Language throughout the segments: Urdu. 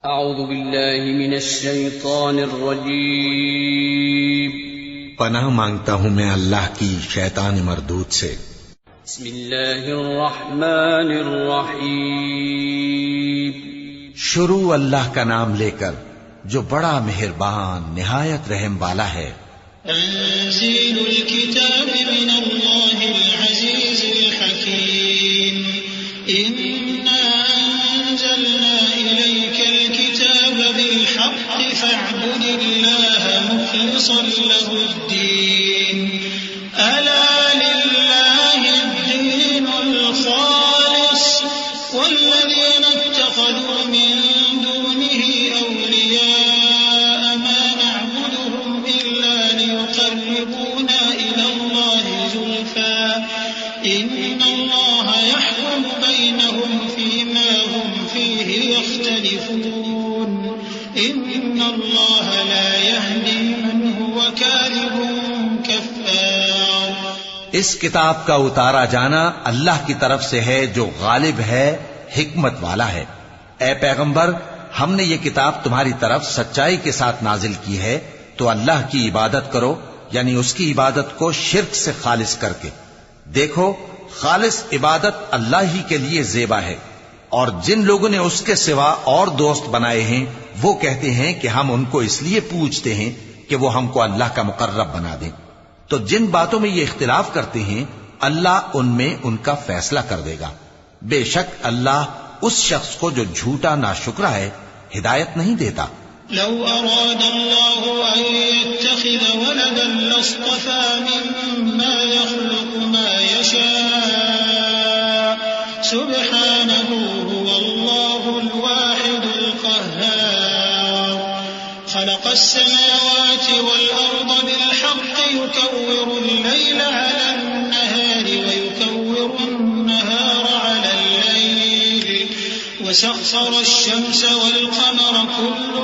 اعوذ باللہ من الشیطان الرجیم پناہ مانگتا ہوں میں اللہ کی شیطان مردود سے۔ بسم اللہ الرحمن الرحیم شروع اللہ کا نام لے کر جو بڑا مہربان نہایت رحم والا ہے۔ تنزيل الكتاب من الله العزيز الحكيم إنا أنزلنا إليك الكتاب بالحق فاعبد الله مخلصا له الدين ألا لله الدين الخالص والذين اتخذوا من دونه أولياء ما نعبدهم إلا ليقربونا إلى الله زلفى إن الله يحكم بينهم فيما هم فيه يختلفون إن الله لا يهدي من هو كاذب كفار۔ اس کتاب کا اتارا جانا اللہ کی طرف سے ہے جو غالب ہے، حکمت والا ہے۔ اے پیغمبر، ہم نے یہ کتاب تمہاری طرف سچائی کے ساتھ نازل کی ہے، تو اللہ کی عبادت کرو، یعنی اس کی عبادت کو شرک سے خالص کر کے۔ دیکھو، خالص عبادت اللہ ہی کے لیے زیبا ہے، اور جن لوگوں نے اس کے سوا اور دوست بنائے ہیں وہ کہتے ہیں کہ ہم ان کو اس لیے پوجتے ہیں کہ وہ ہم کو اللہ کا مقرب بنا دیں۔ تو جن باتوں میں یہ اختلاف کرتے ہیں اللہ ان میں ان کا فیصلہ کر دے گا۔ بے شک اللہ اس شخص کو جو جھوٹا ناشکرا ہے ہدایت نہیں دیتا۔ لو أراد الله أن يتخذ ولدا لاصطفى مما يخلق ما يشاء سبحانه هو الله الواحد القهار خلق السماوات والأرض بالحق يكور الليل على النهار ويكور النهار على الليل وسخر الشمس والقمر كل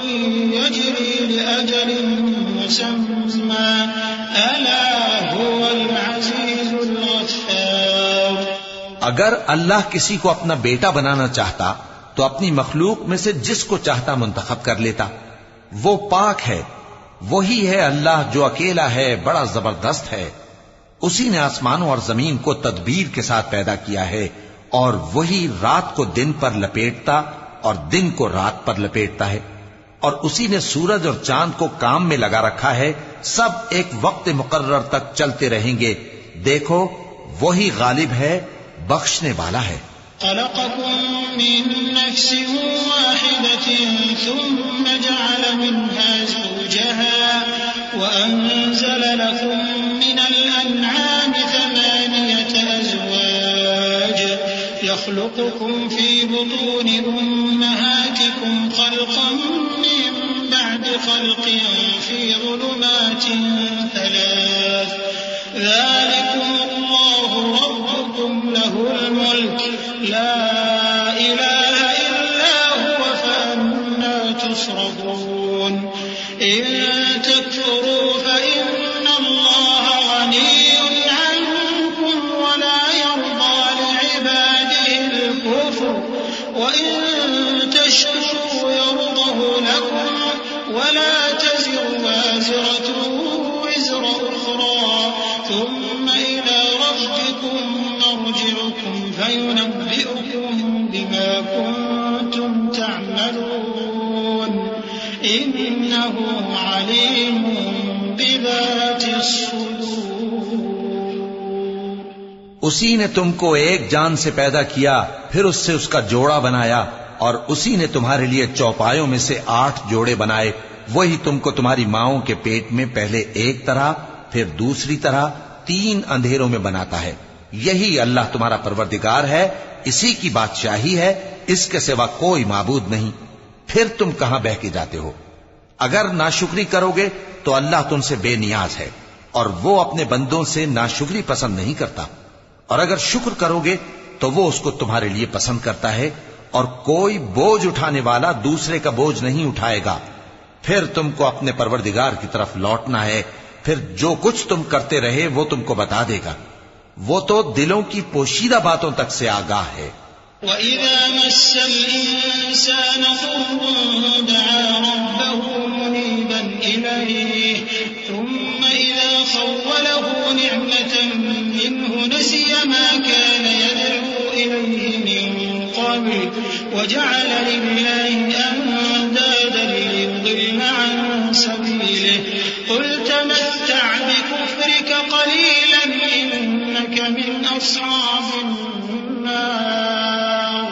يجري لأجل مسمى ألا هو العزيز الغفار۔ اگر اللہ کسی کو اپنا بیٹا بنانا چاہتا تو اپنی مخلوق میں سے جس کو چاہتا منتخب کر لیتا۔ وہ پاک ہے، وہی ہے اللہ جو اکیلا ہے، بڑا زبردست ہے۔ اسی نے آسمانوں اور زمین کو تدبیر کے ساتھ پیدا کیا ہے، اور وہی رات کو دن پر لپیٹتا اور دن کو رات پر لپیٹتا ہے، اور اسی نے سورج اور چاند کو کام میں لگا رکھا ہے، سب ایک وقت مقرر تک چلتے رہیں گے۔ دیکھو، وہی غالب ہے، بخشنے والا ہے۔ خلقكم من نفس واحدة ثم جعل منها زوجها وأنزل لكم من الأنعام 8 أزواج يخلقكم في بطون أمهاتكم خلقا من بعد خلق في ظلمات 3 ذلكم الله ربكم له الملك لا إله إلا هو فأنا تصرفون إن تكفروا فإن الله غني عنكم ولا يرضى لعباده الكفر وإن تشكروا يرضه لكم ولا تزر وازرة وزر أخرى ثم إلى ربكم مرجعكم فينبئكم بما كنتم تعملون إنه عليم بذات الصدور۔ اسی نے تم کو ایک جان سے پیدا کیا، پھر اس سے اس کا جوڑا بنایا، اور اسی نے تمہارے لیے چوپایوں میں سے 8 جوڑے بنائے۔ وہی تم کو تمہاری ماؤں کے پیٹ میں پہلے ایک طرح پھر دوسری طرح 3 اندھیروں میں بناتا ہے۔ یہی اللہ تمہارا پروردگار ہے، اسی کی بادشاہی ہے، اس کے سوا کوئی معبود نہیں۔ پھر تم کہاں بہہ کے جاتے ہو؟ اگر ناشکری کرو گے تو اللہ تم سے بے نیاز ہے، اور وہ اپنے بندوں سے ناشکری پسند نہیں کرتا، اور اگر شکر کرو گے تو وہ اس کو تمہارے لیے پسند کرتا ہے، اور کوئی بوجھ اٹھانے والا دوسرے کا بوجھ نہیں اٹھائے گا۔ پھر تم کو اپنے پروردگار کی طرف لوٹنا ہے، پھر جو کچھ تم کرتے رہے وہ تم کو بتا دے گا۔ وہ تو دلوں کی پوشیدہ باتوں تک سے آگاہ ہے۔ وَإِذَا مَسَّ الْإِنسَانَ ضُرٌّ وجعل لله أندادا ليضل عن سبيله قل تمتع بكفرك قليلا إنك من أصحاب النار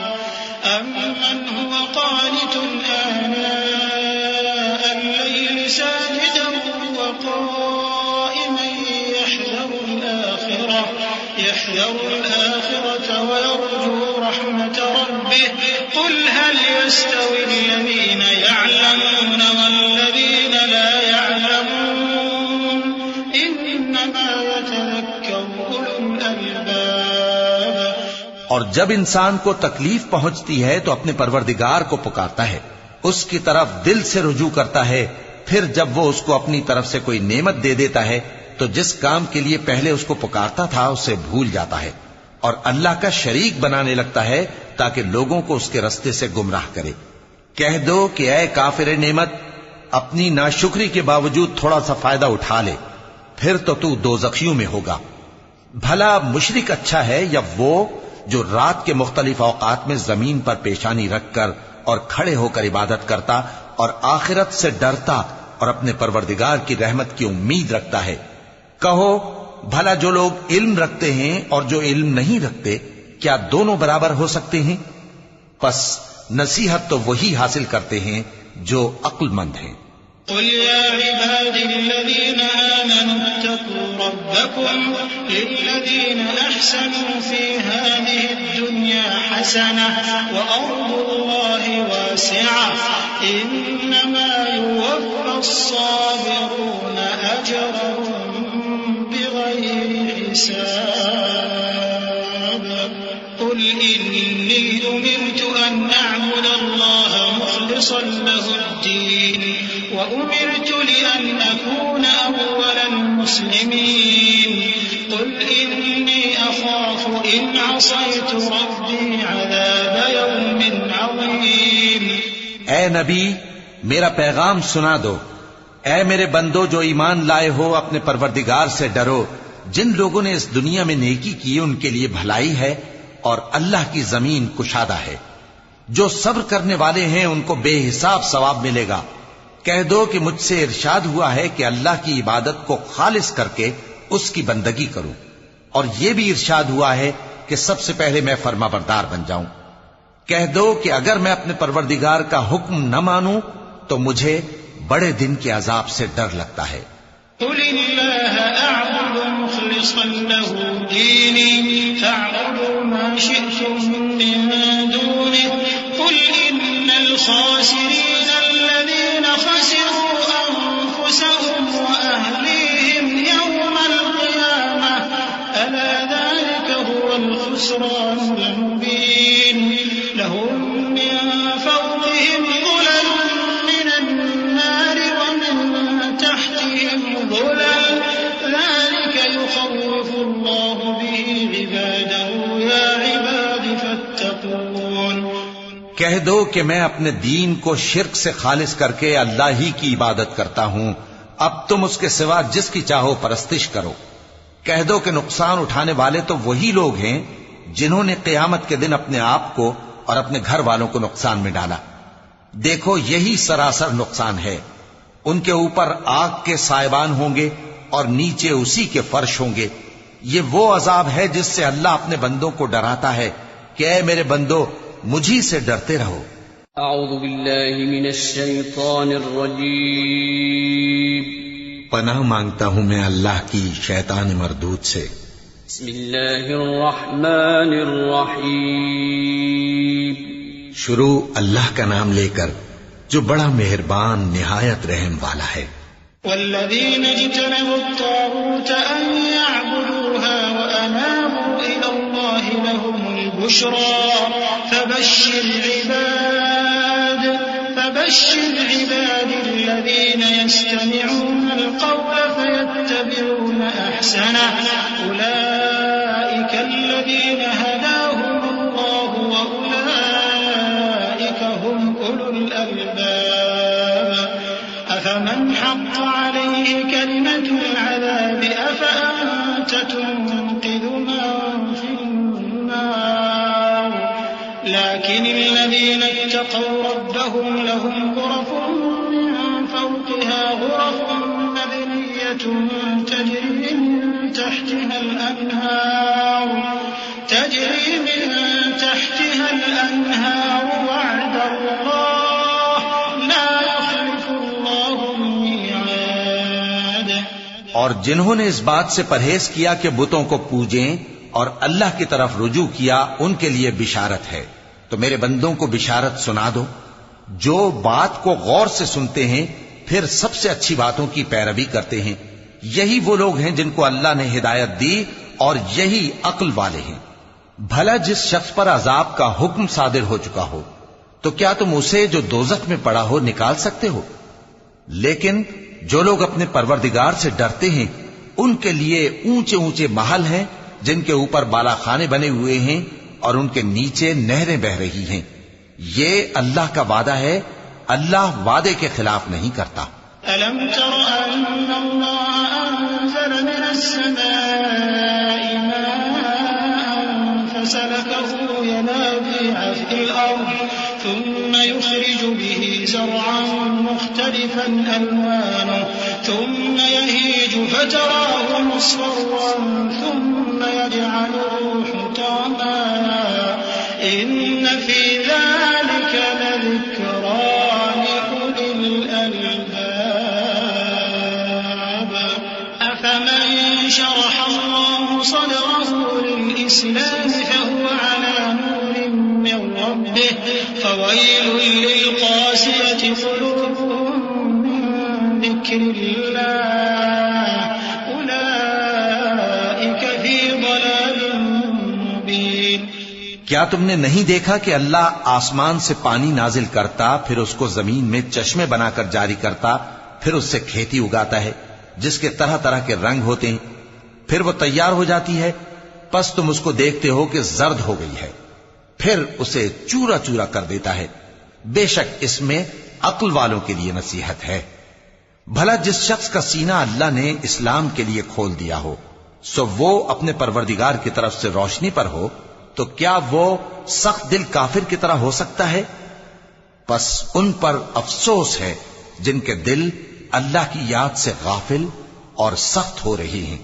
أمن هو قانت آناء الليل ساجدا وقائما يحذر الآخرة ويرجو رحمة ربه قل هل يستوي الذين يعلمون والذين لا يعلمون إنما يتذكر أولو الألباب۔ اور جب انسان کو تکلیف پہنچتی ہے تو اپنے پروردگار کو پکارتا ہے، اس کی طرف دل سے رجوع کرتا ہے، پھر جب وہ اس کو اپنی طرف سے کوئی نعمت دے دیتا ہے تو جس کام کے لیے پہلے اس کو پکارتا تھا اسے بھول جاتا ہے اور اللہ کا شریک بنانے لگتا ہے تاکہ لوگوں کو اس کے رستے سے گمراہ کرے۔ کہہ دو کہ اے کافر نعمت، اپنی ناشکری کے باوجود تھوڑا سا فائدہ اٹھا لے، پھر تو دوزخیوں میں ہوگا۔ بھلا مشرک اچھا ہے یا وہ جو رات کے مختلف اوقات میں زمین پر پیشانی رکھ کر اور کھڑے ہو کر عبادت کرتا اور آخرت سے ڈرتا اور اپنے پروردگار کی رحمت کی امید رکھتا ہے۔ کہو بھلا جو لوگ علم رکھتے ہیں اور جو علم نہیں رکھتے کیا دونوں برابر ہو سکتے ہیں؟ پس نصیحت تو وہی حاصل کرتے ہیں جو عقل مند ہیں۔ قل يا عبادي الذين آمنوا اتقوا ربكم للذين أحسنوا في هذه الدنيا حسنة وأرض الله واسعة إنما يوفى الصابرون أجرهم بغير حساب قل إني أمرت أن أعبد الله مخلصا له الدين وأمرت لأن أكون أول المسلمين قل إني أخاف إن عصيت ربي عذاب يوم عظيم۔ اے نبی میرا پیغام سنا دو، اے میرے بندو جو ایمان لائے ہو اپنے پروردگار سے ڈرو۔ جن لوگوں نے اس دنیا میں نیکی کی ان کے لیے بھلائی ہے اور اللہ کی زمین کشادہ ہے۔ جو صبر کرنے والے ہیں ان کو بے حساب ثواب ملے گا۔ کہہ دو کہ مجھ سے ارشاد ہوا ہے کہ اللہ کی عبادت کو خالص کر کے اس کی بندگی کروں، اور یہ بھی ارشاد ہوا ہے کہ سب سے پہلے میں فرما بردار بن جاؤں۔ کہہ دو کہ اگر میں اپنے پروردگار کا حکم نہ مانوں تو مجھے بڑے دن کے عذاب سے ڈر لگتا ہے۔ قل اللہ اعبد مخلصا له دینی فاعبدوا ما شئتم من دونه قل ان الخاسرین الذین خسروا انفسهم واهلیهم یوم القیامة الا ذلك هو الخسران المبین لهم من فوقهم ظلل من النار ومن تحتهم ظلل ذلك يخوف الله به عباده يا عباد فاتقون۔ کہہ دو کہ میں اپنے دین کو شرک سے خالص کر کے اللہ ہی کی عبادت کرتا ہوں، اب تم اس کے سوا جس کی چاہو پرستش کرو۔ کہہ دو کہ نقصان اٹھانے والے تو وہی لوگ ہیں جنہوں نے قیامت کے دن اپنے آپ کو اور اپنے گھر والوں کو نقصان میں ڈالا۔ دیکھو یہی سراسر نقصان ہے۔ ان کے اوپر آگ کے سائبان ہوں گے اور نیچے اسی کے فرش ہوں گے۔ یہ وہ عذاب ہے جس سے اللہ اپنے بندوں کو ڈراتا ہے کہ اے میرے بندو مجھی سے ڈرتے رہو۔ اعوذ باللہ من الشیطان الرجیم۔ پناہ مانگتا ہوں میں اللہ کی شیطان مردود سے۔ بسم اللہ الرحمن الرحیم۔ شروع اللہ کا نام لے کر جو بڑا مہربان نہایت رحم والا ہے۔ والذین اجتنبوا الطاغوت ان يعبدوها وانابوا الى الله لهم البشرى فبشر عباد الذين يستمعون القول فيتبعون احسنه اولئك الذين هداهم الله واولئك هم اولو الالباب افمن حق عليه كلمة العذاب افانت تنقذ من في النار لكن ولكن الذين اتقوا ربهم لهم غرف من فوقها غرف مبنية تجري من تحتها الأنهار وعد الله لا يخلف الله الميعاد. اور جنہوں نے اس بات سے پرہیز کیا کہ بتوں کو پوجیں اور اللہ کی طرف رجوع کیا ان کے لیے بشارت ہے. تو میرے بندوں کو بشارت سنا دو جو بات کو غور سے سنتے ہیں پھر سب سے اچھی باتوں کی پیروی کرتے ہیں. یہی وہ لوگ ہیں جن کو اللہ نے ہدایت دی اور یہی عقل والے ہیں. بھلا جس شخص پر عذاب کا حکم صادر ہو چکا ہو تو کیا تم اسے جو دوزخ میں پڑا ہو نکال سکتے ہو؟ لیکن جو لوگ اپنے پروردگار سے ڈرتے ہیں ان کے لیے اونچے اونچے محل ہیں جن کے اوپر بالا خانے بنے ہوئے ہیں اور ان کے نیچے نہریں بہ رہی ہیں. یہ اللہ کا وعدہ ہے، اللہ وعدے کے خلاف نہیں کرتا. ألم تر أن الله أنزل من السماء ماء فسلكه ينابيع في الأرض ثم يخرج به زرعا مختلفا ألوانه ثم يهيج فتراه مصفرا ثم يجعله حطاما إن في ذلك لذكرى لأولي الألباب. أفمن شرح الله صدره للإسلام فهو على نور من ربه فويل للقاسية قلوبهم من ذكر الله أولئك في ضلال مبين. کیا تم نے نہیں دیکھا کہ اللہ آسمان سے پانی نازل کرتا پھر اس کو زمین میں چشمے بنا کر جاری کرتا پھر اس سے کھیتی اگاتا ہے جس کے طرح طرح کے رنگ ہوتے ہیں پھر وہ تیار ہو جاتی ہے پس تم اس کو دیکھتے ہو کہ زرد ہو گئی ہے پھر اسے چورا چورا کر دیتا ہے. بے شک اس میں عقل والوں کے لیے نصیحت ہے. بھلا جس شخص کا سینہ اللہ نے اسلام کے لیے کھول دیا ہو سو وہ اپنے پروردگار کی طرف سے روشنی پر ہو تو کیا وہ سخت دل کافر کی طرح ہو سکتا ہے؟ پس ان پر افسوس ہے جن کے دل اللہ کی یاد سے غافل اور سخت ہو رہی ہیں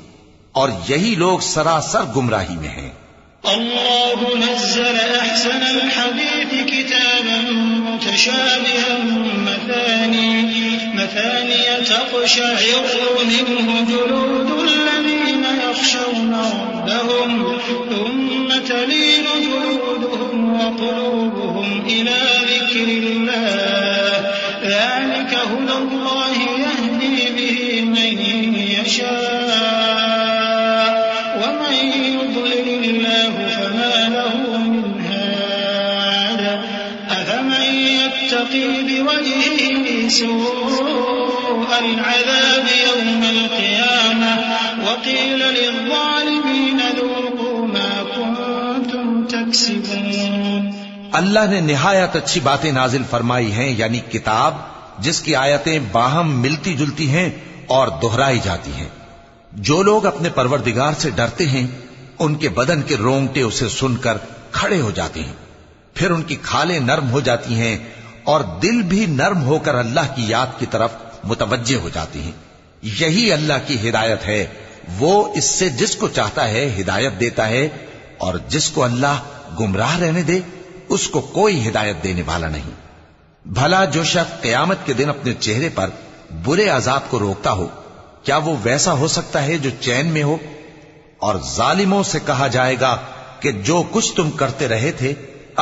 اور یہی لوگ سراسر گمراہی میں ہیں. الله نزل أحسن الحديث كتابا متشابها مثاني تقشعر منه جلود الذين يخشون ربهم ثم تلين جلودهم وقلوبهم إلى ذكر الله ذلك هدى الله يهدي به من يشاء ومن يضلل الله فما له من هاد أفمن يتقي بوجهه سوء العذاب يوم القيامة وقيل للظالمين ذوقوا ما كنتم تكسبون. اللہ نے نہایت اچھی باتیں نازل فرمائی ہیں یعنی کتاب جس کی آیتیں باہم ملتی جلتی ہیں اور دہرائی جاتی ہیں. جو لوگ اپنے پروردگار سے ڈرتے ہیں ان کے بدن کے رونگٹے اسے سن کر کھڑے ہو جاتے ہیں پھر ان کی کھالیں نرم ہو جاتی ہیں اور دل بھی نرم ہو کر اللہ کی یاد کی طرف متوجہ ہو جاتی ہیں. یہی اللہ کی ہدایت ہے، وہ اس سے جس کو چاہتا ہے ہدایت دیتا ہے اور جس کو اللہ گمراہ رہنے دے اس کو کوئی ہدایت دینے والا نہیں. بھلا جو شخص قیامت کے دن اپنے چہرے پر برے عذاب کو روکتا ہو کیا وہ ویسا ہو سکتا ہے جو چین میں ہو؟ اور ظالموں سے کہا جائے گا کہ جو کچھ تم کرتے رہے تھے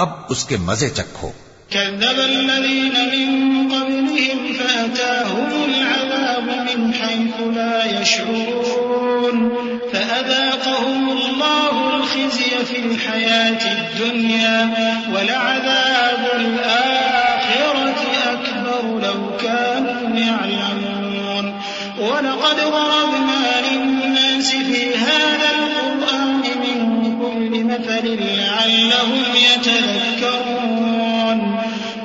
اب اس کے مزے چکھو. كذب الذين من قبلهم فأتاهم العذاب من حيث لا يشعرون فأذاقهم الله الخزي في الحياة الدنيا ولعذاب الآخرة أكبر لو كانوا يعلمون. ولقد ضربنا للناس في هذا القرآن من كل مثل لعلهم يتذكرون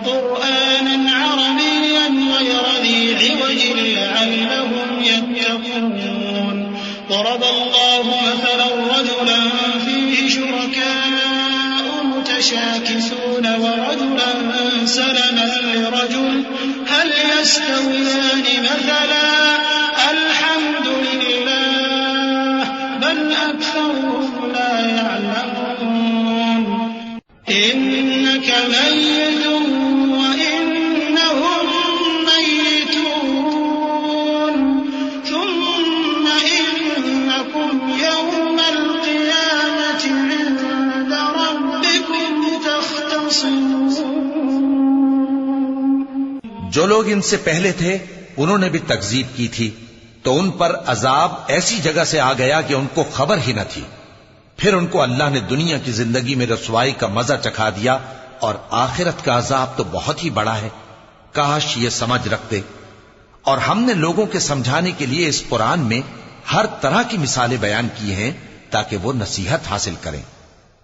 قرآنا عربيا غير ذي عوج لعلهم يتقون. ضرب الله مثلا رجلا فيه شركاء متشاكسون يستويان مثلا الحمد لله بل أكثرهم لا يعلمون إنك ميت وإنهم ميتون ثم إنكم يوم القيامة عند ربكم تختصمون. جو لوگ ان سے پہلے تھے انہوں نے بھی تکذیب کی تھی تو ان پر عذاب ایسی جگہ سے آ گیا کہ ان کو خبر ہی نہ تھی. پھر ان کو اللہ نے دنیا کی زندگی میں رسوائی کا مزہ چکھا دیا اور آخرت کا عذاب تو بہت ہی بڑا ہے. کاش یہ سمجھ رکھتے. اور ہم نے لوگوں کے سمجھانے کے لیے اس قرآن میں ہر طرح کی مثالیں بیان کی ہیں تاکہ وہ نصیحت حاصل کریں.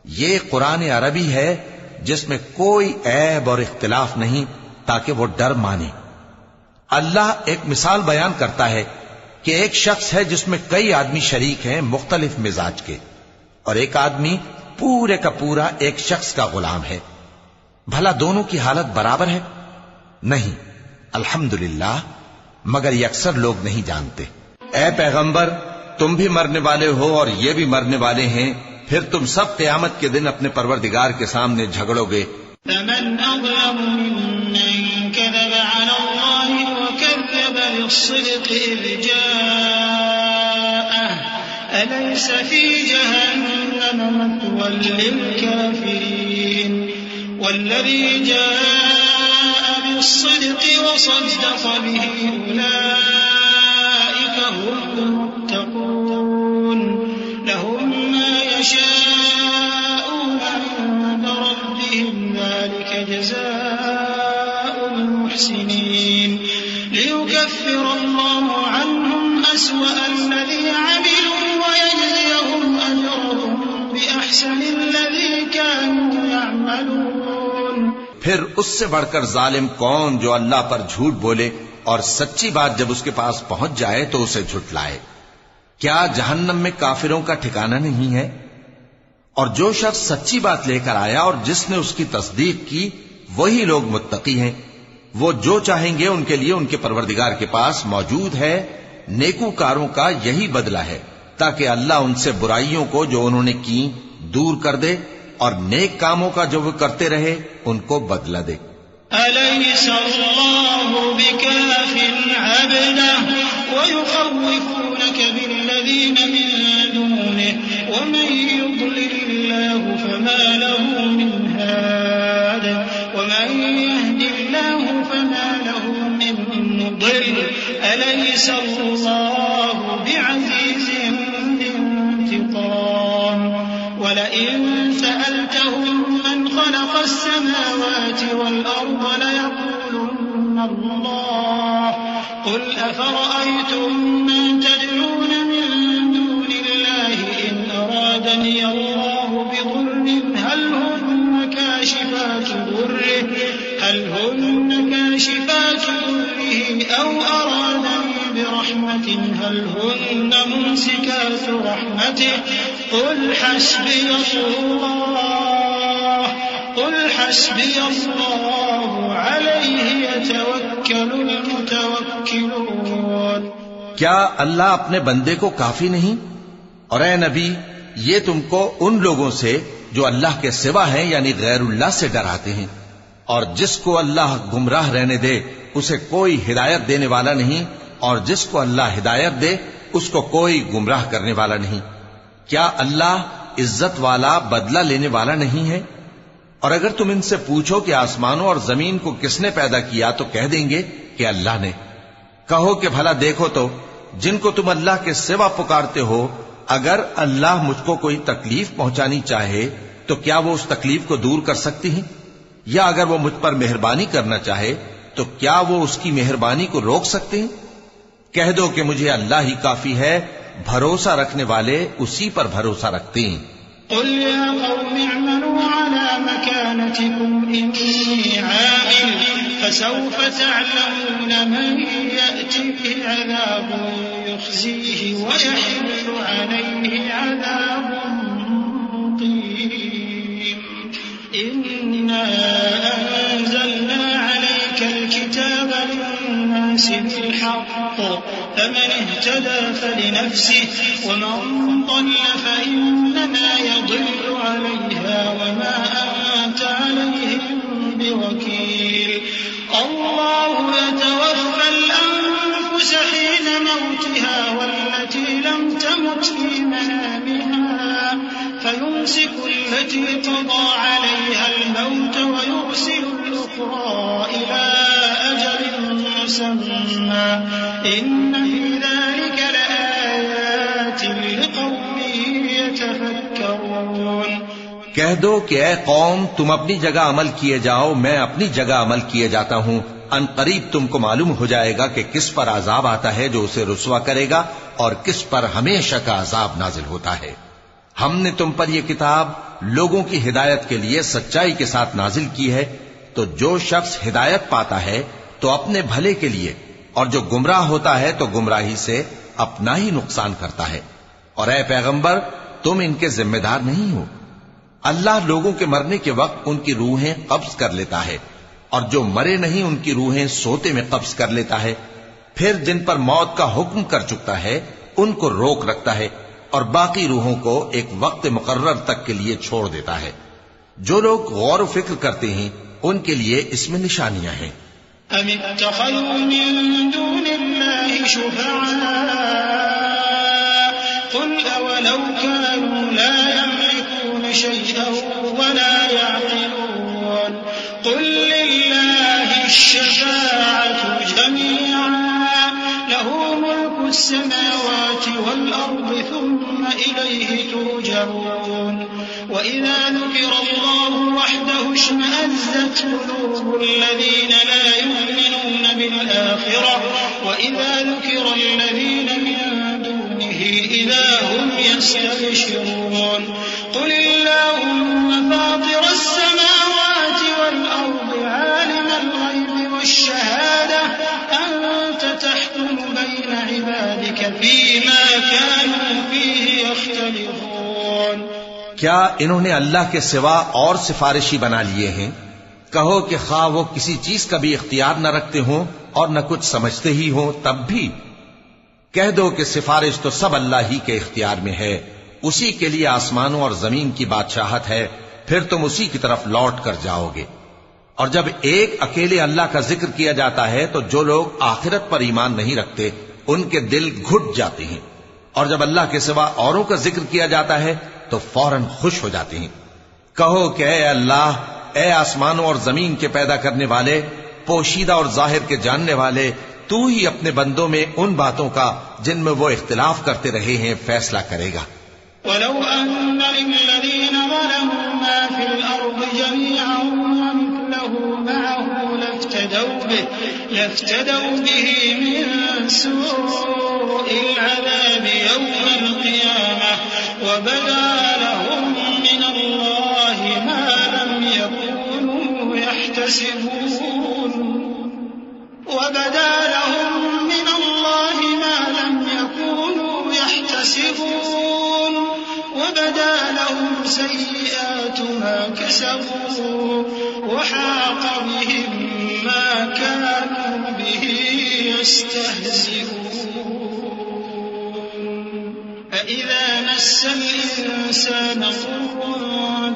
یہ قرآن عربی ہے جس میں کوئی عیب اور اختلاف نہیں تاکہ وہ ڈر مانے. اللہ ایک مثال بیان کرتا ہے کہ ایک شخص ہے جس میں کئی آدمی شریک ہیں مختلف مزاج کے، اور ایک آدمی پورے کا پورا ایک شخص کا غلام ہے. بھلا دونوں کی حالت برابر ہے؟ نہیں، الحمدللہ، مگر یہ اکثر لوگ نہیں جانتے. اے پیغمبر، تم بھی مرنے والے ہو اور یہ بھی مرنے والے ہیں، پھر تم سب قیامت کے دن اپنے پروردگار کے سامنے جھگڑو گے. فمن أظلم ممن كذب على الله وكذب بالصدق إذ جاءه أليس في جهنم مثوى للكافرين والذي جاء بالصدق وصدق به أولئك هم المتقون لهم ما يشاءون عند ربهم ذلك جزاء المحسنين ليكفر الله عنهم أسوأ الذي عملوا ويجزيهم أجرهم بأحسن الذي كانوا يعملون. پھر اس سے بڑھ کر ظالم کون جو اللہ پر جھوٹ بولے اور سچی بات جب اس کے پاس پہنچ جائے تو اسے جھٹلائے. کیا جہنم میں کافروں کا ٹھکانہ نہیں ہے؟ اور جو شخص سچی بات لے کر آیا اور جس نے اس کی تصدیق کی وہی لوگ متقی ہیں. وہ جو چاہیں گے ان کے لیے ان کے پروردگار کے پاس موجود ہے. نیکوکاروں کا یہی بدلہ ہے تاکہ اللہ ان سے برائیوں کو جو انہوں نے کی دور کر دے اور نیک کاموں کا جو وہ کرتے رہے ان کو بدلہ دے. أليس الله بكاف عبده ويخوفونك بالذين من دونه ومن يضلل الله فما له من هاد ومن يهد الله فما له من مضل أليس الله بعزيز ذي انتقام ولئن سألتهم من خلق السماوات والأرض ليقولن الله قل أفرأيتم ما تدعون من دون الله إن أرادني الله بضر هل هن كاشفات ضره أو أرادني برحمة هل هن ممسكات رحمته قل حسبي الله عليه يتوكل المتوكلون. کیا اللہ اپنے بندے کو کافی نہیں؟ اور اے نبی، یہ تم کو ان لوگوں سے جو اللہ کے سوا ہیں یعنی غیر اللہ سے ڈراتے ہیں، اور جس کو اللہ گمراہ رہنے دے اسے کوئی ہدایت دینے والا نہیں، اور جس کو اللہ ہدایت دے اس کو کوئی گمراہ کرنے والا نہیں. کیا اللہ عزت والا بدلہ لینے والا نہیں ہے؟ اور اگر تم ان سے پوچھو کہ آسمانوں اور زمین کو کس نے پیدا کیا تو کہہ دیں گے کہ اللہ نے. کہو کہ بھلا دیکھو تو جن کو تم اللہ کے سوا پکارتے ہو، اگر اللہ مجھ کو کوئی تکلیف پہنچانی چاہے تو کیا وہ اس تکلیف کو دور کر سکتی ہیں؟ یا اگر وہ مجھ پر مہربانی کرنا چاہے تو کیا وہ اس کی مہربانی کو روک سکتے ہیں؟ کہہ دو کہ مجھے اللہ ہی کافی ہے، بھروسہ رکھنے والے اسی پر بھروسہ رکھتے ہیں. قل يا قوم اعملوا على مكانتكم إني عامل فسوف تعلمون من يأتيه عذاب يخزيه ويحل عليه عذاب مقيم. إنا أنزلنا عليك الكتاب الكتاب للناس بالحق فمن اهتدى فلنفسه ومن ضل فإنما يضل عليها وما أنت عليهم بوكيل الله يتوفى الأنفس حين موتها والتي لم تمت في منامها فيمسك التي قضى عليها الموت ويرسل الأخرى إلى أجل مسمى إن في ذلك لآيات لقوم يتفكرون کہہ دو کہ اے قوم تم اپنی جگہ عمل کیے جاؤ میں اپنی جگہ عمل کیے جاتا ہوں ان قریب تم کو معلوم ہو جائے گا کہ کس پر عذاب آتا ہے جو اسے رسوا کرے گا اور کس پر ہمیشہ کا عذاب نازل ہوتا ہے ہم نے تم پر یہ کتاب لوگوں کی ہدایت کے لیے سچائی کے ساتھ نازل کی ہے تو جو شخص ہدایت پاتا ہے تو اپنے بھلے کے لیے اور جو گمراہ ہوتا ہے تو گمراہی سے اپنا ہی نقصان کرتا ہے اور اے پیغمبر تم ان کے ذمہ دار نہیں ہو اللہ لوگوں کے مرنے کے وقت ان کی روحیں قبض کر لیتا ہے اور جو مرے نہیں ان کی روحیں سوتے میں قبض کر لیتا ہے پھر جن پر موت کا حکم کر چکتا ہے ان کو روک رکھتا ہے اور باقی روحوں کو ایک وقت مقرر تک کے لیے چھوڑ دیتا ہے جو لوگ غور و فکر کرتے ہیں ان کے لیے اس میں نشانیاں ہیں ام اتخذوا من دون الله شفعاء قل اولو كانوا لا يملكون شيئا ولا يعقلون قل لله الشفاعة جميعا له ملك السماوات والأرض ثم إليه ترجعون وإذا ذكر الله وحده اشمأزت قلوب الذين لا يؤمنون بالآخرة وإذا ذكر الذين من دونه إذا هم يستبشرون قل اللهم فاطر السماوات والأرض عالم الغيب والشهادة أنت تحكم بين عبادك فيما كانوا فيه يختلفون کیا انہوں نے اللہ کے سوا اور سفارشی بنا لیے ہیں کہو کہ خواہ وہ کسی چیز کا بھی اختیار نہ رکھتے ہوں اور نہ کچھ سمجھتے ہی ہوں تب بھی کہہ دو کہ سفارش تو سب اللہ ہی کے اختیار میں ہے اسی کے لیے آسمانوں اور زمین کی بادشاہت ہے پھر تم اسی کی طرف لوٹ کر جاؤ گے اور جب ایک اکیلے اللہ کا ذکر کیا جاتا ہے تو جو لوگ آخرت پر ایمان نہیں رکھتے ان کے دل گھٹ جاتے ہیں اور جب اللہ کے سوا اوروں کا ذکر کیا جاتا ہے تو فوراً خوش ہو جاتے ہیں کہو کہ اے اللہ اے آسمانوں اور زمین کے پیدا کرنے والے پوشیدہ اور ظاہر کے جاننے والے تو ہی اپنے بندوں میں ان باتوں کا جن میں وہ اختلاف کرتے رہے ہیں فیصلہ کرے گا ولو أن للذين ظلموا ما في الأرض جميعا ومثله معه لافتدوا به من سوء العذاب يوم القيامة وبدا لهم من الله ما لم يكونوا يحتسبون وبدا لهم سيئات ما كسبوا وحاق بهم ما كانوا به يستهزئون فإذا مس الإنسان ضر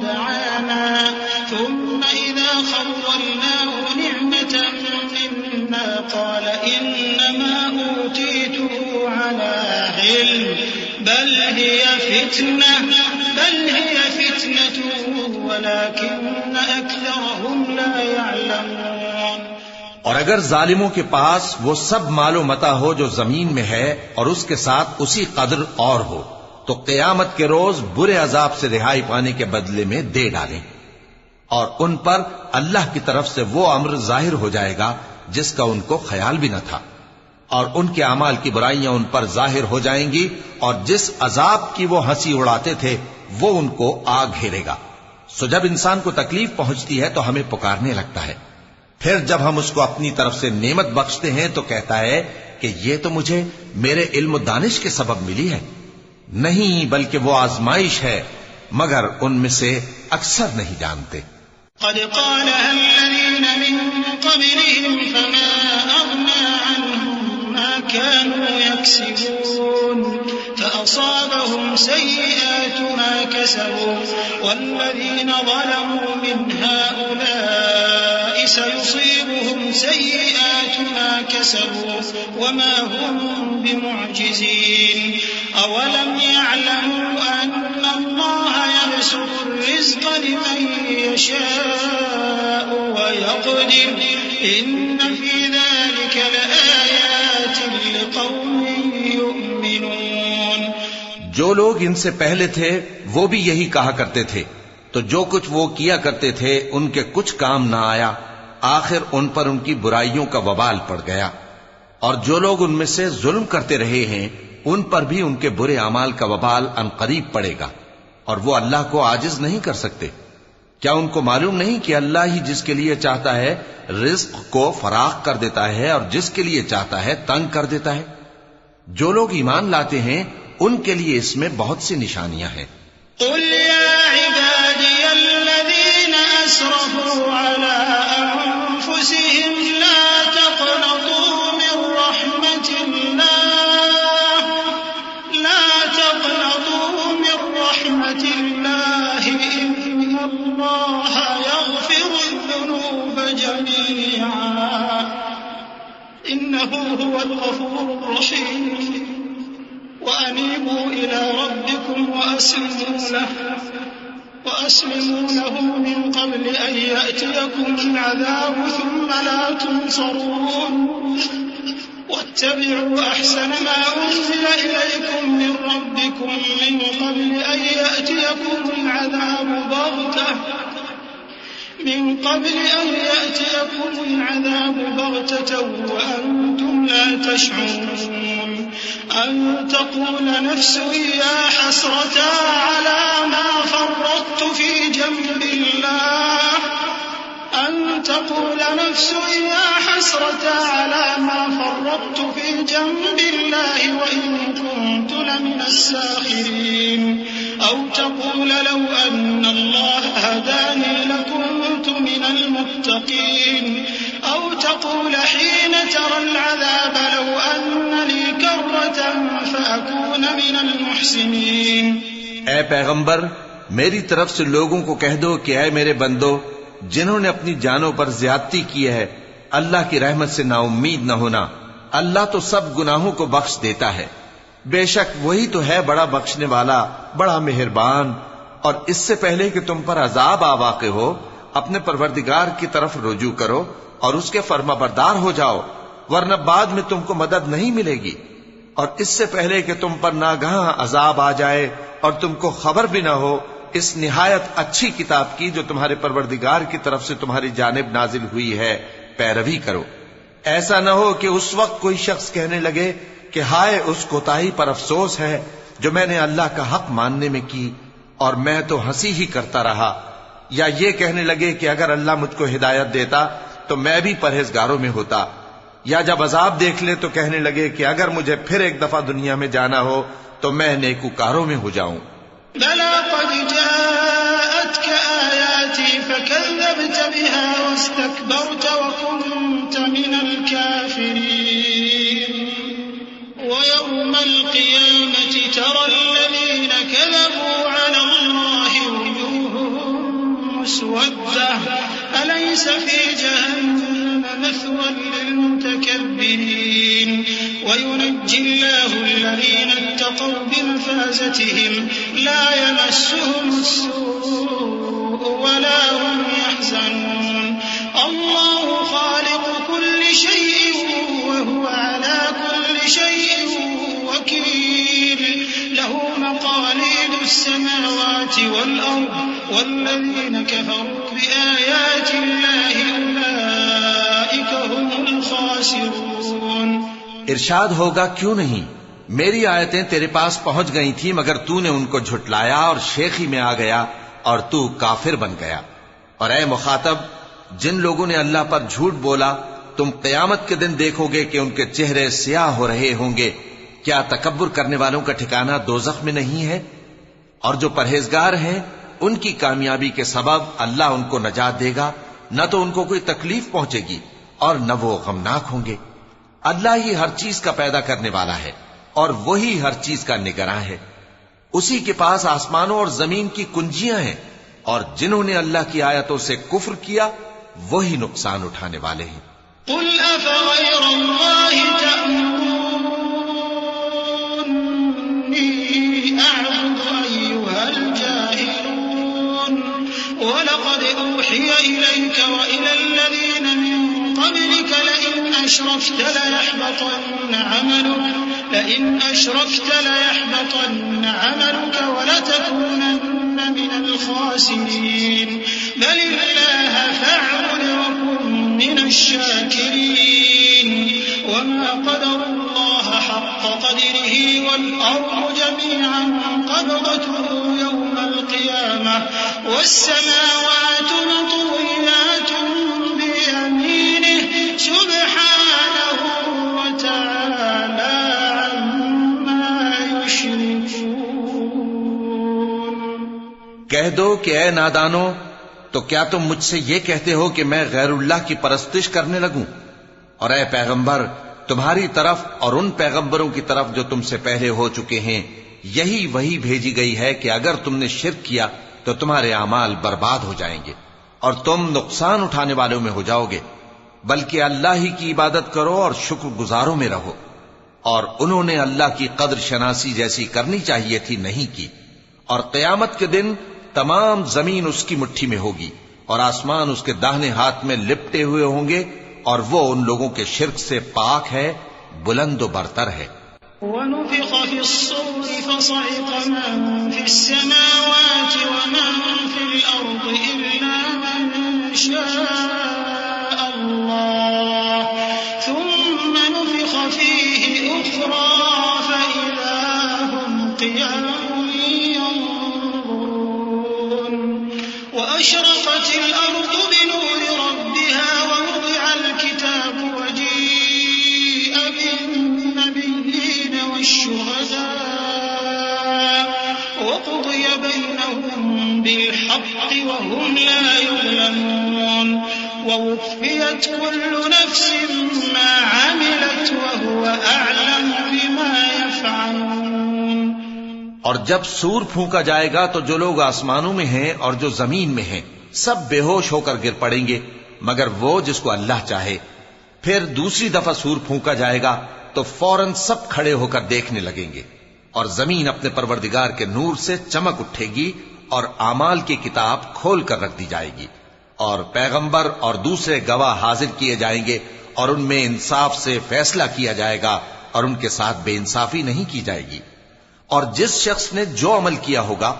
دعانا ثم إذا خولناه نعمة منا قال إنما أوتيته على علم بل هي فتنة ولكن أكثرهم لا يعلمون اور اگر ظالموں کے پاس وہ سب مال و متاع ہو جو زمین میں ہے اور اس کے ساتھ اسی قدر اور ہو تو قیامت کے روز برے عذاب سے رہائی پانے کے بدلے میں دے ڈالیں اور ان پر اللہ کی طرف سے وہ امر ظاہر ہو جائے گا جس کا ان کو خیال بھی نہ تھا اور ان کے اعمال کی برائیاں ان پر ظاہر ہو جائیں گی اور جس عذاب کی وہ ہنسی اڑاتے تھے وہ ان کو آ گھیرے گا سو جب انسان کو تکلیف پہنچتی ہے تو ہمیں پکارنے لگتا ہے پھر جب ہم اس کو اپنی طرف سے نعمت بخشتے ہیں تو کہتا ہے کہ یہ تو مجھے میرے علم و دانش کے سبب ملی ہے نہیں بلکہ وہ آزمائش ہے مگر ان میں سے اکثر نہیں جانتے قد قالها الذين من قبلهم فما أغنى عنهم ما كانوا يكسبون فأصابهم سيئات ما كسبوا والذين ظلموا من هؤلاء سيصيبهم سيئات ما كسبوا وما هم بمعجزين أولم يعلموا أن الله يبسط الرزق لمن يشاء ويقدر إن في ذلك لآيات لقوم يؤمنون. جو لوگ ان سے پہلے تھے وہ بھی یہی کہا کرتے تھے، تو جو کچھ وہ کیا کرتے تھے ان کے کچھ کام نہ آیا، آخر ان پر ان کی برائیوں کا وبال پڑ گیا. اور جو لوگ ان میں سے ظلم کرتے رہے ہیں ان پر بھی ان کے برے اعمال کا وبال عنقریب پڑے گا، اور وہ اللہ کو عاجز نہیں کر سکتے. کیا ان کو معلوم نہیں کہ اللہ ہی جس کے لیے چاہتا ہے رزق کو فراخ کر دیتا ہے اور جس کے لیے چاہتا ہے تنگ کر دیتا ہے؟ جو لوگ ایمان لاتے ہیں ان کے لیے اس میں بہت سی نشانیاں ہیں. قل يا عبادي الذين أسرفوا على أنفسهم لا تقنطوا من رحمة الله إن الله يغفر الذنوب جميعا إنه هو الغفور الرحيم وأنيبوا إلى ربكم وأسلموا له من قبل أن يأتيكم العذاب ثم لا تنصرون واتبعوا أحسن ما أنزل إليكم من ربكم من قبل أن يأتيكم العذاب بغتة وأنتم لا تشعرون أن تقول نفس يا حسرة على ما فرطت في جنب الله وإن كنت لمن الساخرين أو تقول لو أن الله هداني لكنت من المتقين أو تقول حين ترى العذاب لو أن لي كرة فأكون من المحسنين. اے پیغمبر، میری طرف سے لوگوں کو کہہ دو کہ اے میرے بندو، جنہوں نے اپنی جانوں پر زیادتی کی ہے، اللہ کی رحمت سے نا امید نہ ہونا. اللہ تو سب گناہوں کو بخش دیتا ہے، بے شک وہی تو ہے بڑا بخشنے والا، بڑا مہربان. اور اس سے پہلے کہ تم پر عذاب آ واقع ہو، اپنے پروردگار کی طرف رجوع کرو اور اس کے فرما بردار ہو جاؤ، ورنہ بعد میں تم کو مدد نہیں ملے گی. اور اس سے پہلے کہ تم پر ناگہاں عذاب آ جائے اور تم کو خبر بھی نہ ہو، اس نہایت اچھی کتاب کی جو تمہارے پروردگار کی طرف سے تمہاری جانب نازل ہوئی ہے پیروی کرو. ایسا نہ ہو کہ اس وقت کوئی شخص کہنے لگے کہ ہائے اس کوتاہی پر افسوس ہے جو میں نے اللہ کا حق ماننے میں کی اور میں تو ہنسی ہی کرتا رہا، یا یہ کہنے لگے کہ اگر اللہ مجھ کو ہدایت دیتا تو میں بھی پرہیزگاروں میں ہوتا، یا جب عذاب دیکھ لے تو کہنے لگے کہ اگر مجھے پھر ایک دفعہ دنیا میں جانا ہو تو میں نیکوکاروں میں ہو جاؤں. بلى قد جاءتك آياتي فكذبت بها واستكبرت وكنت من الكافرين ويوم القيامة ترى الذين كذبوا على الله وجوههم مسودة أليس في جهنم مثوى للمتكبرين وينجي الله الذين اتقوا بمفازتهم لا يمسهم السوء ولا هم يحزنون الله خالق كل شيء وهو على كل شيء وكيل له مقاليد السماوات والأرض والذين كفروا بآيات الله أولئك هم الخاسرون. ارشاد ہوگا کیوں نہیں، میری آیتیں تیرے پاس پہنچ گئی تھی مگر تو نے ان کو جھٹلایا اور شیخی میں آ گیا اور تو کافر بن گیا. اور اے مخاطب، جن لوگوں نے اللہ پر جھوٹ بولا تم قیامت کے دن دیکھو گے کہ ان کے چہرے سیاہ ہو رہے ہوں گے. کیا تکبر کرنے والوں کا ٹھکانہ دوزخ میں نہیں ہے؟ اور جو پرہیزگار ہیں ان کی کامیابی کے سبب اللہ ان کو نجات دے گا، نہ تو ان کو کوئی تکلیف پہنچے گی اور نہ وہ غمناک ہوں گے۔ اللہ ہی ہر چیز کا پیدا کرنے والا ہے اور وہی ہر چیز کا نگراں ہے۔ اسی کے پاس آسمانوں اور زمین کی کنجیاں ہیں، اور جنہوں نے اللہ کی آیتوں سے کفر کیا وہی نقصان اٹھانے والے ہیں۔ قل أفغير الله تأمروني أعبد أيها الجاهلون ولقد أوحي إليك وإلى الذين من قبلك لئن أشركت ليحبطن عملك ولتكونن من الخاسرين بل الله فاعبد وكن من الشاكرين وما قدر الله حق قدره والأرض جميعا قبضته يوم القيامة والسماوات مطويات بيمينه سبحانه وتعالى عما يشركون۔ کہہ دو کہ اے نادانو، تو کیا تم مجھ سے یہ کہتے ہو کہ میں غیر اللہ کی پرستش کرنے لگوں؟ اور اے پیغمبر، تمہاری طرف اور ان پیغمبروں کی طرف جو تم سے پہلے ہو چکے ہیں یہی وہی بھیجی گئی ہے کہ اگر تم نے شرک کیا تو تمہارے اعمال برباد ہو جائیں گے اور تم نقصان اٹھانے والوں میں ہو جاؤ گے، بلکہ اللہ ہی کی عبادت کرو اور شکر گزاروں میں رہو۔ اور انہوں نے اللہ کی قدر شناسی جیسی کرنی چاہیے تھی نہیں کی۔ اور قیامت کے دن تمام زمین اس کی مٹھی میں ہوگی اور آسمان اس کے داہنے ہاتھ میں لپٹے ہوئے ہوں گے، اور وہ ان لوگوں کے شرک سے پاک ہے، بلند و برتر ہے۔ ونفخ في الصور فصعق من في السماوات ومن في الأرض إلا من شاء الله ثم نفخ فيه أخرى فإذا هم قيام وأشرقت الأرض بنور ربها ووضع الكتاب وجيء بالنبيين والشهداء وقضي بينهم بالحق وهم لا يظلمون ووفيت كل نفس ما عملت وهو أعلم بما يفعلون۔ اور جب سور پھونکا جائے گا تو جو لوگ آسمانوں میں ہیں اور جو زمین میں ہیں سب بے ہوش ہو کر گر پڑیں گے مگر وہ جس کو اللہ چاہے۔ پھر دوسری دفعہ سور پھونکا جائے گا تو فوراً سب کھڑے ہو کر دیکھنے لگیں گے، اور زمین اپنے پروردگار کے نور سے چمک اٹھے گی اور اعمال کی کتاب کھول کر رکھ دی جائے گی، اور پیغمبر اور دوسرے گواہ حاضر کیے جائیں گے، اور ان میں انصاف سے فیصلہ کیا جائے گا اور ان کے ساتھ بے انصافی نہیں کی جائے گی۔ اور جس شخص نے جو عمل کیا ہوگا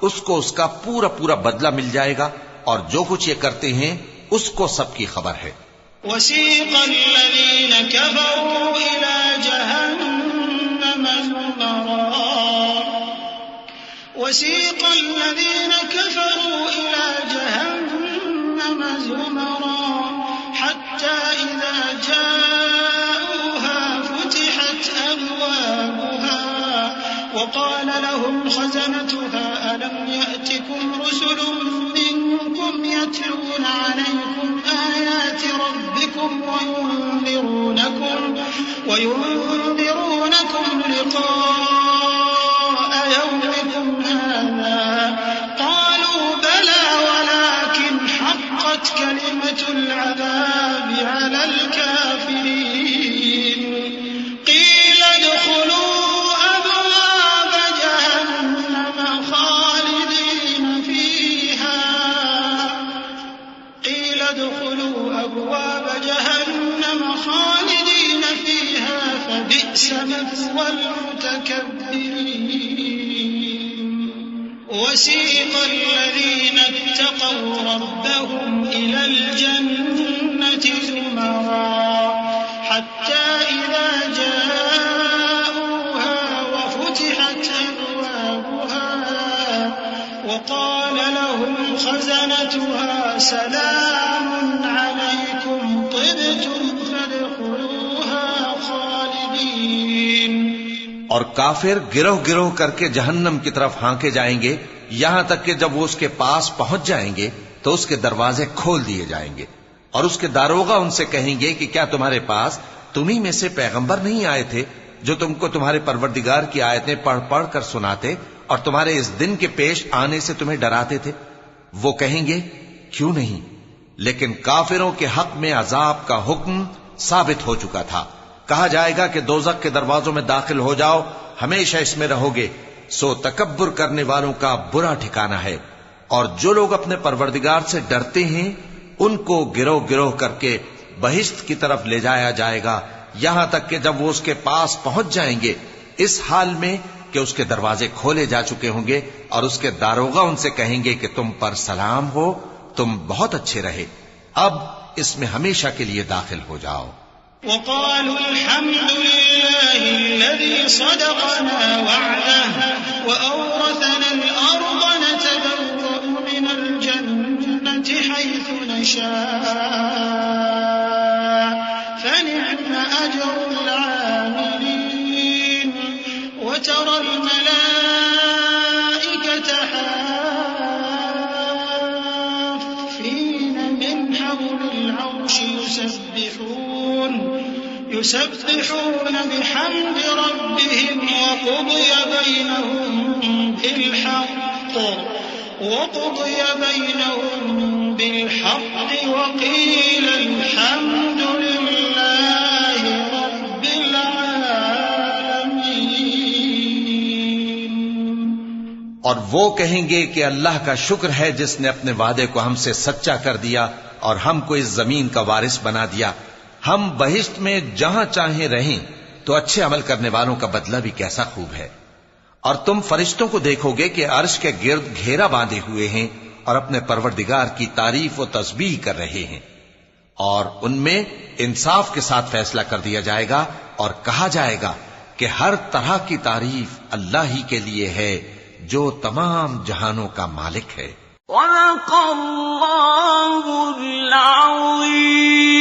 اس کو اس کا پورا پورا بدلہ مل جائے گا، اور جو کچھ یہ کرتے ہیں اس کو سب کی خبر ہے۔ وسيق الذين كفروا إلى جهنم زمرا حتى إذا جاءوها فتحت أبوابها وقال لهم خزنتها ألم يأتكم رسل منكم يتلون عليكم آيات ربكم وينذرونكم لقاء يومكم هذا قالوا بلى ولكن حقت كلمة العذاب على الكافرين قيل ادخلوا أبواب جهنم خالدين فيها فبئس مثوى المتكبرين وسيق الذين اتقوا ربهم إلى الجنة زمرا حتى إذا جاءوها وفتحت أبوابها وقال لهم خزنتها سلام عليكم طبتم فادخلوها خالدين۔ اور کافر گروہ گروہ کر کے جہنم کی طرف ہانکے جائیں گے، یہاں تک کہ جب وہ اس کے پاس پہنچ جائیں گے تو اس کے دروازے کھول دیے جائیں گے، اور اس کے داروغہ ان سے کہیں گے کہ کیا تمہارے پاس تمہیں میں سے پیغمبر نہیں آئے تھے جو تم کو تمہارے پروردگار کی آیتیں پڑھ پڑھ کر سناتے اور تمہارے اس دن کے پیش آنے سے تمہیں ڈراتے تھے؟ وہ کہیں گے کیوں نہیں، لیکن کافروں کے حق میں عذاب کا حکم ثابت ہو چکا تھا۔ کہا جائے گا کہ دوزخ کے دروازوں میں داخل ہو جاؤ، ہمیشہ اس میں رہو گے، سو تکبر کرنے والوں کا برا ٹھکانہ ہے۔ اور جو لوگ اپنے پروردگار سے ڈرتے ہیں ان کو گروہ گروہ کر کے بہشت کی طرف لے جایا جائے گا، یہاں تک کہ جب وہ اس کے پاس پہنچ جائیں گے اس حال میں کہ اس کے دروازے کھولے جا چکے ہوں گے، اور اس کے داروغہ ان سے کہیں گے کہ تم پر سلام ہو، تم بہت اچھے رہے، اب اس میں ہمیشہ کے لیے داخل ہو جاؤ۔ وقالوا الحمد لله الذي صدقنا وعده وأورثنا الأرض نتبوأ من الجنة حيث نشاء فنعم أجر العاملين وترى الملائكة حافين من حول العرش يسبحون بحمد ربهم وقضي بينهم بالحق وقيل الحمد لله رب العالمين۔ اور وہ کہیں گے کہ اللہ کا شکر ہے جس نے اپنے وعدے کو ہم سے سچا کر دیا اور ہم کو اس زمین کا وارث بنا دیا، ہم بہشت میں جہاں چاہیں رہیں، تو اچھے عمل کرنے والوں کا بدلہ بھی کیسا خوب ہے۔ اور تم فرشتوں کو دیکھو گے کہ عرش کے گرد گھیرا باندھے ہوئے ہیں اور اپنے پروردگار کی تعریف و تسبیح کر رہے ہیں، اور ان میں انصاف کے ساتھ فیصلہ کر دیا جائے گا، اور کہا جائے گا کہ ہر طرح کی تعریف اللہ ہی کے لیے ہے جو تمام جہانوں کا مالک ہے۔ صدق اللہ العظیم۔